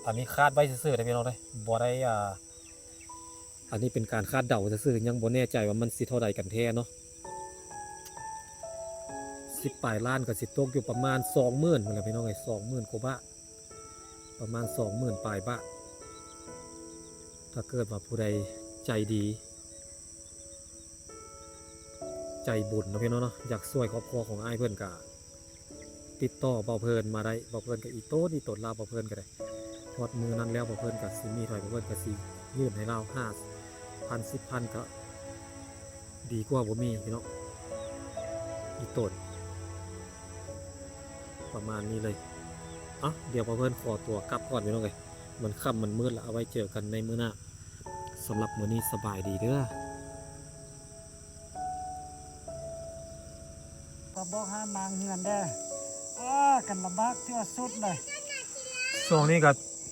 S1: อันนี้คาดไว้ซื่อๆได้พี่น้องได้บ่ได้อันนี้เป็นการคาดเดาซื่อๆยังบ่แน่ใจว่ามันสิเท่าใดกันแท้เนาะ10 ปลายล้านก็สิตกอยู่ประมาณ 20,000นั่นแหละพี่น้องไอ้ 20,000 กว่าบาทประมาณ 20,000 ปลายบาทถ้าเกิดว่าผู้ใดใจดีใจบุญนะพี่น้องเนาะอยากช่วยครอบครัวของอ้ายเพิ่นก็ติดต่อเบาเพิ่นมาได้เบาเพิ่นก็อีโต้นี่ตนลาวเบาเพิ่นก็ได้พอดมือนั้นแล้วเบาเพิ่นก็สิมีเท่าไหร่เบาเพิ่นก็สิยื่นให้เรา5,000 10,000ก็ดีกว่าบ่มีพี่น้องอีต้นประมาณนี้เลยเดี๋ยวเบาเพิ่นขอตัวกลับก่อนพี่น้องเอ้ยมันค่ำมันมืดแล้วเอาไว้เจอกันในมื้อหน้าสำหรับมื้อนี้สบายดีเด้อ
S3: ก็บอกหามางเฮือนได้กันลำบากที่ว่าสุดเลย
S1: ช่วงนี้ก็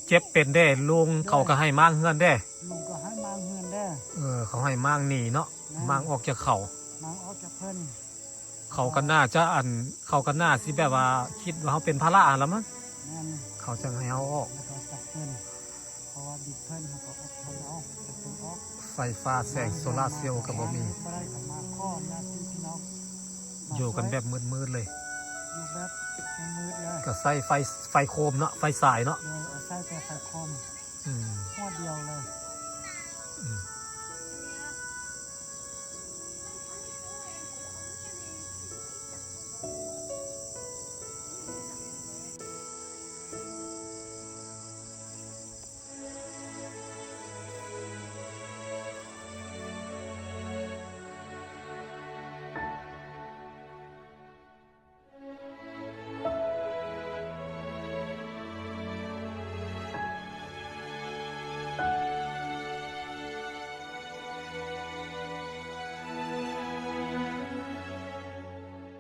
S1: เจ็บเป็นได้ลุงเขาก็ให้มั่งเฮือนได้
S3: ลุงก็ให้มางเฮือนได้
S1: เขาให้มั่งหนีเนาะมั่งออกจากเขา
S3: มางออกจากเพิ่น
S1: เขาก็น่าจะเขาก็น่าสิแบบว่าคิดว่าเขาเป็นภาระแล้วมั้ง
S3: นั่น
S1: เขาจะให้เขาออก
S3: แล้วก็จับเพิ่นเพราะว่าดิบเพิ่นเขาก็อดทนเอาแต่เพิ่นออก
S1: ไฟฟ้าแสงโซลาร์เซลล์ก็บ่มี
S3: บ่ได้ก็มาข้อญาติพี่น้องมา
S1: อยู่กันแบบมืดๆเลย
S3: อยู่แบบมืดๆเลย
S1: ก็ใส่ไฟโคมเนาะไฟสายเนาะ
S3: โดยอาศัยแต่ไฟคอม
S1: อืม
S3: หัวเดียวเลย
S1: อืม